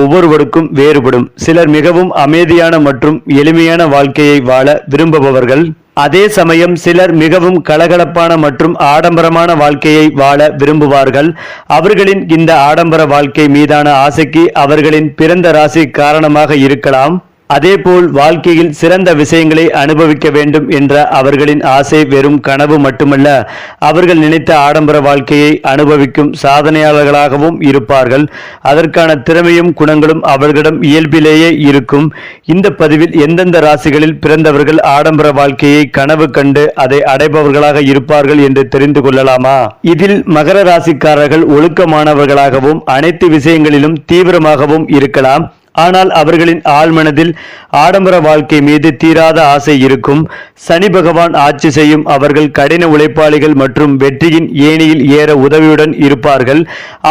ஒவ்வொருவருக்கும் வேறுபடும். சிலர் மிகவும் அமைதியான மற்றும் எளிமையான வாழ்க்கையை வாழ விரும்புபவர்கள். அதே சமயம் சிலர் மிகவும் கலகலப்பான மற்றும் ஆடம்பரமான வாழ்க்கையை வாழ விரும்புவார்கள். அவர்களின் இந்த ஆடம்பர வாழ்க்கை மீதான ஆசைக்கு அவர்களின் பிறந்த ராசி காரணமாக இருக்கலாம். அதேபோல் வாழ்க்கையில் சிறந்த விஷயங்களை அனுபவிக்க வேண்டும் என்ற அவர்களின் ஆசை வெறும் கனவு மட்டுமல்ல, அவர்கள் நினைத்த ஆடம்பர வாழ்க்கையை அனுபவிக்கும் சாதனையாளர்களாகவும் இருப்பார்கள். அதற்கான திறமையும் குணங்களும் அவர்களிடம் இயல்பிலேயே இருக்கும். இந்த பதிவில் எந்தெந்த ராசிகளில் பிறந்தவர்கள் ஆடம்பர வாழ்க்கையை கனவு கண்டு அதை அடைபவர்களாக இருப்பார்கள் என்று தெரிந்து கொள்ளலாமா? இதில் மகர ராசிக்காரர்கள் ஒழுக்கமானவர்களாகவும் அனைத்து விஷயங்களிலும் தீவிரமாகவும் இருக்கலாம். ஆனால் அவர்களின் ஆழ்மனதில் ஆடம்பர வாழ்க்கை மீது தீராத ஆசை இருக்கும். சனி பகவான் ஆட்சி செய்யும் அவர்கள் கடின உழைப்பாளிகள் மற்றும் வெற்றியின் ஏணியில் ஏற உதவியுடன் இருப்பார்கள்.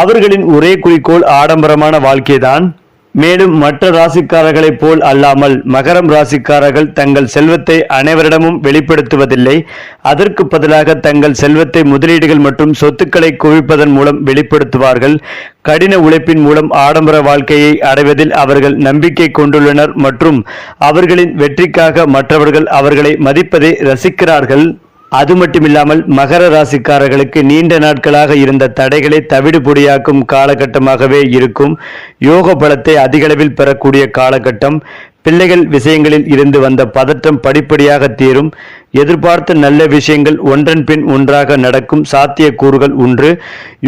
அவர்களின் ஒரே குறிக்கோள் ஆடம்பரமான வாழ்க்கைதான். மேலும் மற்ற ராசிக்காரர்களைப் போல் அல்லாமல் மகரம் ராசிக்காரர்கள் தங்கள் செல்வத்தை அனைவரிடமும் வெளிப்படுத்துவதில்லை. அதற்கு பதிலாக தங்கள் செல்வத்தை முதலீடுகள் மற்றும் சொத்துக்களை குவிப்பதன் மூலம் வெளிப்படுத்துவார்கள். கடின உழைப்பின் மூலம் ஆடம்பர வாழ்க்கையை அடைவதில் அவர்கள் நம்பிக்கை கொண்டுள்ளனர் மற்றும் அவர்களின் வெற்றிக்காக மற்றவர்கள் அவர்களை மதிப்பதை ரசிக்கிறார்கள். அது மட்டுமில்லாமல் மகர ராசிக்காரர்களுக்கு நீண்ட நாட்களாக இருந்த தடைகளை தவிடுபொடியாக்கும் காலகட்டமாகவே இருக்கும். யோக பலத்தை அதிகளவில் பெறக்கூடிய காலகட்டம். பிள்ளைகள் விஷயங்களில் இருந்து வந்த பதற்றம் படிப்படியாக தீரும். எதிர்பார்த்த நல்ல விஷயங்கள் ஒன்றன் பின் ஒன்றாக நடக்கும் சாத்தியக்கூறுகள் உண்டு.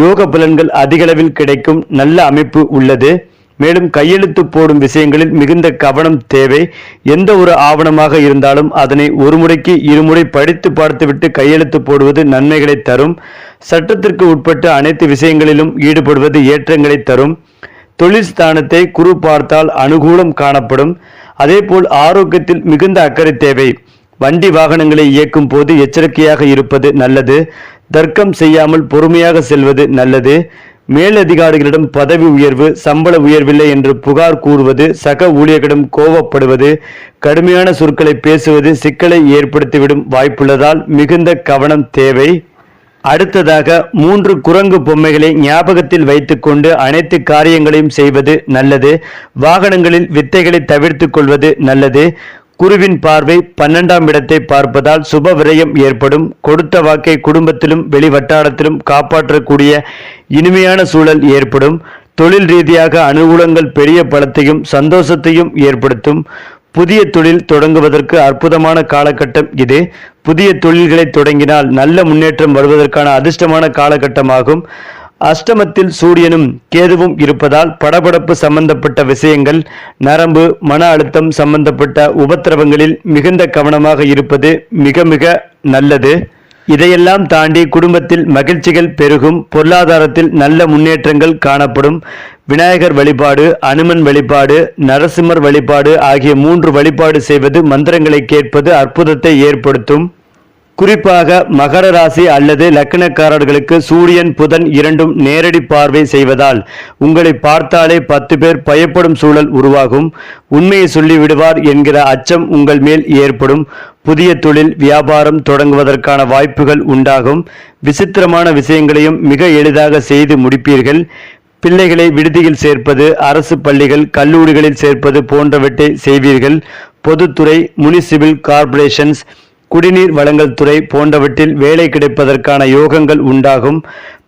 யோக பலன்கள் அதிகளவில் கிடைக்கும் நல்ல அமைப்பு உள்ளது. மேலும் கையெழுத்து போடும் விஷயங்களில் மிகுந்த கவனம் தேவை. எந்த ஒரு ஆவணமாக இருந்தாலும் அதனை ஒரு முறைக்கு இருமுறை படித்து பார்த்துவிட்டு கையெழுத்து போடுவது நன்மைகளை தரும். சட்டத்திற்கு உட்பட்ட அனைத்து விஷயங்களிலும் ஈடுபடுவது ஏற்றங்களை தரும். தொழில் ஸ்தானத்தை குரு பார்த்தால் அனுகூலம் காணப்படும். அதேபோல் ஆரோக்கியத்தில் மிகுந்த அக்கறை தேவை. வண்டி வாகனங்களை இயக்கும் போது எச்சரிக்கையாக இருப்பது நல்லது. தர்க்கம் செய்யாமல் பொறுமையாக செல்வது நல்லது. மேலதிகாரிகளிடம் பதவி உயர்வு, சம்பள உயர்வில்லை என்று புகார் கூறுவது, சக ஊழியர்களிடம் கோபப்படுவது, கடுமையான சொற்களை பேசுவது சிக்கலை ஏற்படுத்திவிடும் வாய்ப்புள்ளதால் மிகுந்த கவனம் தேவை. அடுத்ததாக 3 குரங்கு பொம்மைகளை ஞாபகத்தில் வைத்துக்கொண்டு அனைத்து காரியங்களையும் செய்வது நல்லது. வாகனங்களில் வித்தைகளை தவிர்த்து கொள்வது நல்லது. குருவின் பார்வை 12ஆம் இடத்தை பார்ப்பதால் சுப விரயம் ஏற்படும். கொடுத்த வாக்கை குடும்பத்திலும் வெளி வட்டாரத்திலும் காப்பாற்றக்கூடிய இனிமையான சூழல் ஏற்படும். தொழில் ரீதியாக அனுகூலங்கள் பெரிய பலத்தையும் சந்தோஷத்தையும் ஏற்படுத்தும். புதிய தொழில் தொடங்குவதற்கு அற்புதமான காலகட்டம் இது. புதிய தொழில்களை தொடங்கினால் நல்ல முன்னேற்றம் வருவதற்கான அதிர்ஷ்டமான காலகட்டமாகும். அஷ்டமத்தில் சூரியனும் கேதுவும் இருப்பதால் படபடப்பு சம்பந்தப்பட்ட விஷயங்கள், நரம்பு, மன அழுத்தம் சம்பந்தப்பட்ட உபத்திரவங்களில் மிகுந்த கவனமாக இருப்பது மிக மிக நல்லது. இதையெல்லாம் தாண்டி குடும்பத்தில் மகிழ்ச்சிகள் பெருகும். பொருளாதாரத்தில் நல்ல முன்னேற்றங்கள் காணப்படும். விநாயகர் வழிபாடு, அனுமன் வழிபாடு, நரசிம்மர் வழிபாடு ஆகிய 3 வழிபாடு செய்வது, மந்திரங்களை கேட்பது அற்புதத்தை ஏற்படுத்தும். குறிப்பாக மகர ராசி அல்லது லக்னக்காரர்களுக்கு சூரியன் புதன் இரண்டும் நேரடி பார்வை செய்வதால் உங்களை பார்த்தாலே 10 பேர் பயப்படும் சூழல் உருவாகும். உண்மையை சொல்லிவிடுவார் என்கிற அச்சம் உங்கள் மேல் ஏற்படும். புதிய தொழில் வியாபாரம் தொடங்குவதற்கான வாய்ப்புகள் உண்டாகும். விசித்திரமான விஷயங்களையும் மிக எளிதாக செய்து முடிப்பீர்கள். பிள்ளைகளை விடுதியில் சேர்ப்பது, அரசு பள்ளிகள் கல்லூரிகளில் சேர்ப்பது போன்றவற்றை செய்வீர்கள். பொதுத்துறை, முனிசிபல் கார்ப்பரேஷன்ஸ், குடிநீர் வழங்கல் துறை போன்றவற்றில் வேலை கிடைப்பதற்கான யோகங்கள் உண்டாகும்.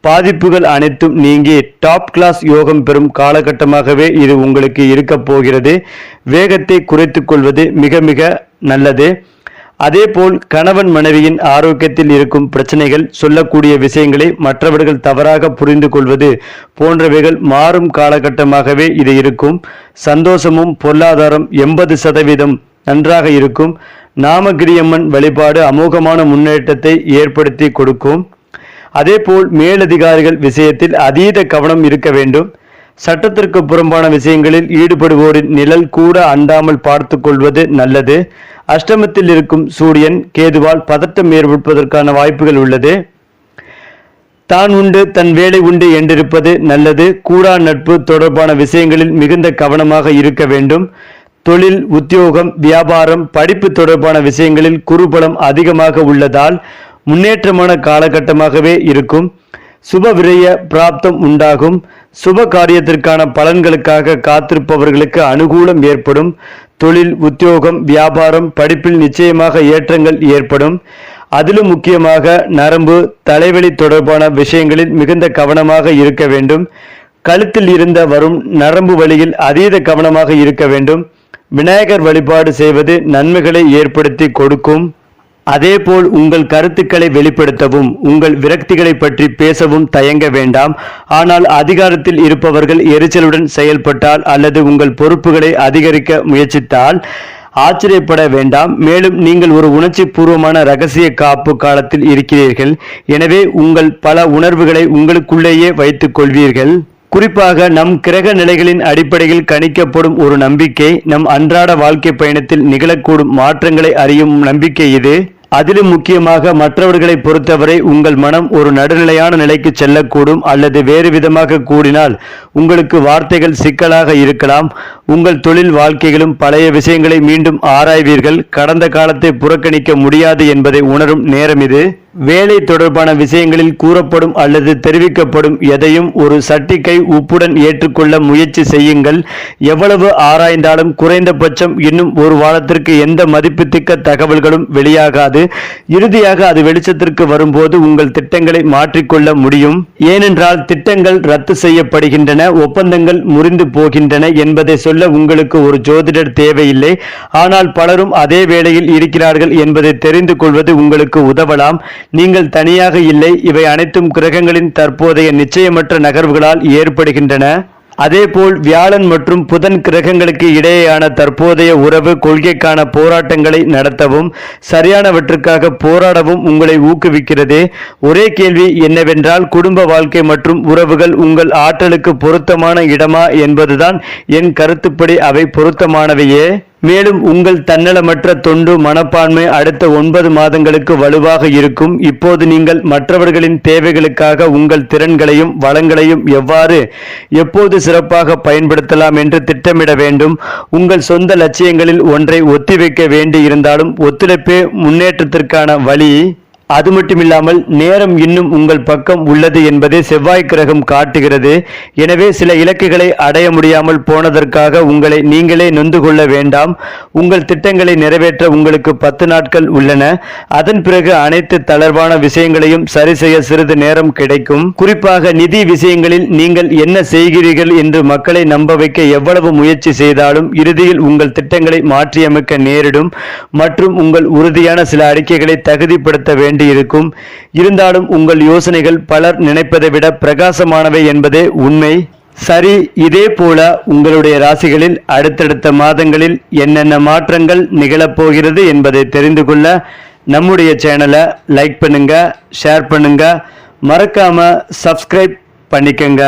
பாதிப்புகள் அனைத்தும் நீங்கி டாப் கிளாஸ் யோகம் பெறும் காலகட்டமாகவே இது உங்களுக்கு இருக்க போகிறது. வேகத்தை குறைத்துக் கொள்வது மிக மிக நல்லது. அதேபோல் கணவன் மனைவியின் ஆரோக்கியத்தில் இருக்கும் பிரச்சனைகள், சொல்லக்கூடிய விஷயங்களை மற்றவர்கள் தவறாக புரிந்து கொள்வது போன்றவைகள் மாறும் காலகட்டமாகவே இது இருக்கும். சந்தோஷமும் பொருளாதாரம் 80% நன்றாக இருக்கும். நாமகிரியம்மன் வழிபாடு அமோகமான முன்னேற்றத்தை ஏற்படுத்தி கொடுக்கும். அதேபோல் மேலதிகாரிகள் விஷயத்தில் அதீத கவனம் இருக்க வேண்டும். சட்டத்திற்கு புறம்பான விஷயங்களில் ஈடுபடுவோரின் நிழல் கூட அண்டாமல் பார்த்து கொள்வது நல்லது. அஷ்டமத்தில் இருக்கும் சூரியன் கேதுவால் பதட்டம் ஏற்படுவதற்கான வாய்ப்புகள் உள்ளது. தான் உண்டு தன் வேலை உண்டு என்றிருப்பது நல்லது. கூடா நட்பு தொடர்பான விஷயங்களில் மிகுந்த கவனமாக இருக்க வேண்டும். தொழில், உத்தியோகம், வியாபாரம், படிப்பு தொடர்பான விஷயங்களில் குருபலம் அதிகமாக உள்ளதால் முன்னேற்றமான காலகட்டமாகவே இருக்கும். சுப விரய பிராப்தம் உண்டாகும். சுப காரியத்திற்கான பலன்களுக்காக காத்திருப்பவர்களுக்கு அனுகூலம் ஏற்படும். தொழில், உத்தியோகம், வியாபாரம், படிப்பில் நிச்சயமாக ஏற்றங்கள் ஏற்படும். அதிலும் முக்கியமாக நரம்பு, தலைவலி தொடர்பான விஷயங்களில் மிகுந்த கவனமாக இருக்க வேண்டும். கழுத்தில் இருந்த வரும் நரம்பு வலியில் அதீத கவனமாக இருக்க வேண்டும். விநாயகர் வழிபாடு செய்வது நன்மைகளை ஏற்படுத்தி கொடுக்கும். அதேபோல் உங்கள் கருத்துக்களை வெளிப்படுத்தவும், உங்கள் விரக்திகளை பற்றி பேசவும் தயங்க வேண்டாம். ஆனால் அதிகாரத்தில் இருப்பவர்கள் எரிச்சலுடன் செயல்பட்டால் அல்லது உங்கள் பொறுப்புகளை அதிகரிக்க முயற்சித்தால் ஆச்சரியப்பட வேண்டாம். மேலும் நீங்கள் ஒரு உணர்ச்சி பூர்வமான இரகசிய காப்பு காலத்தில் இருக்கிறீர்கள். எனவே உங்கள் பல உணர்வுகளை உங்களுக்குள்ளேயே வைத்துக் கொள்வீர்கள். குறிப்பாக நம் கிரக நிலைகளின் அடிப்படையில் கணிக்கப்படும் ஒரு நம்பிக்கை நம் அன்றாட வாழ்க்கை பயணத்தில் நிகழக்கூடும் மாற்றங்களை அறியும் நம்பிக்கை இது. அதிலும் முக்கியமாக மற்றவர்களை பொறுத்தவரை உங்கள் மனம் ஒரு நடுநிலையான நிலைக்கு செல்லக்கூடும் அல்லது வேறு விதமாக கூடினால் உங்களுக்கு வார்த்தைகள் சிக்கலாக இருக்கலாம். உங்கள் தொழில் வாழ்க்கைகளும் பழைய விஷயங்களை மீண்டும் ஆராய்வீர்கள். கடந்த காலத்தை புறக்கணிக்க முடியாது என்பதை உணரும் நேரம் இது. வேலை தொடர்பான விஷயங்களில் கூறப்படும் அல்லது தெரிவிக்கப்படும் எதையும் ஒரு சட்டிக்கை உப்புடன் ஏற்றுக்கொள்ள முயற்சி செய்யுங்கள். எவ்வளவு ஆராய்ந்தாலும் குறைந்தபட்சம் இன்னும் ஒரு வாரத்திற்கு எந்த மதிப்புத்திக்க தகவல்களும் வெளியாகாது. இறுதியாக அது வெளிச்சத்திற்கு வரும்போது உங்கள் திட்டங்களை மாற்றிக்கொள்ள முடியும். ஏனென்றால் திட்டங்கள் ரத்து செய்யப்படுகின்றன, ஒப்பந்தங்கள் முறிந்து போகின்றன என்பதை சொல்ல உங்களுக்கு ஒரு ஜோதிடர் தேவையில்லை. ஆனால் பலரும் அதே வேளையில் இருக்கிறார்கள் என்பதை தெரிந்து கொள்வது உங்களுக்கு உதவலாம். நீங்கள் தனியாக இல்லை. இவை அனைத்தும் கிரகங்களின் தற்போதைய நிச்சயமற்ற நகர்வுகளால் ஏற்படுகின்றன. அதேபோல் வியாழன் மற்றும் புதன் கிரகங்களுக்கு இடையேயான தற்போதைய உறவு கொள்கைக்கான போராட்டங்களை நடத்தவும் சரியானவற்றுக்காக போராடவும் உங்களை ஊக்குவிக்கிறது. ஒரே கேள்வி என்னவென்றால், குடும்ப வாழ்க்கை மற்றும் உறவுகள் உங்கள் ஆற்றலுக்கு பொருத்தமான இடமா என்பதுதான். என் கருத்துப்படி அவை பொருத்தமானவையே. மேலும் உங்கள் தன்னலமற்ற தொண்டு மனப்பான்மை அடுத்த 9 மாதங்களுக்கு வலுவாக இருக்கும். இப்போது நீங்கள் மற்றவர்களின் தேவைகளுக்காக உங்கள் திறன்களையும் வளங்களையும் எவ்வாறு எப்போது சிறப்பாக பயன்படுத்தலாம் என்று திட்டமிட வேண்டும். உங்கள் சொந்த லட்சியங்களில் ஒன்றை ஒத்திவைக்க வேண்டி இருந்தாலும் ஒத்துழைப்பே முன்னேற்றத்திற்கான வழி. அது மட்டுமில்லாமல் நேரம் இன்னும் உங்கள் பக்கம் உள்ளது என்பதை செவ்வாய் கிரகம் காட்டுகிறது. எனவே சில இலக்குகளை அடைய முடியாமல் போனதற்காக உங்களை நீங்களே நொந்து கொள்ள வேண்டாம். உங்கள் திட்டங்களை நிறைவேற்ற உங்களுக்கு 10 நாட்கள் உள்ளன. அதன் பிறகு அனைத்து தளர்வான விஷயங்களையும் சரி செய்ய சிறிது நேரம் கிடைக்கும். குறிப்பாக நிதி விஷயங்களில் நீங்கள் என்ன செய்கிறீர்கள் என்று மக்களை நம்ப வைக்க எவ்வளவு முயற்சி செய்தாலும் இறுதியில் உங்கள் திட்டங்களை மாற்றியமைக்க நேரிடும். மற்றும் உங்கள் உறுதியான சில அறிக்கைகளை தகுதிப்படுத்த வேண்டும் இருக்கும். இருந்தாலும் உங்கள் யோசனைகள் பலர் நினைப்பதை விட பிரகாசமானவை என்பதே உண்மை. சரி, இதே போல உங்களுடைய ராசிகளில் அடுத்தடுத்த மாதங்களில் என்னென்ன மாற்றங்கள் நிகழப்போகிறது என்பதை தெரிந்து கொள்ள நம்முடைய சேனலை லைக் பண்ணுங்க, ஷேர் பண்ணுங்க, மறக்காம சப்ஸ்கிரைப் பண்ணிக்கங்க.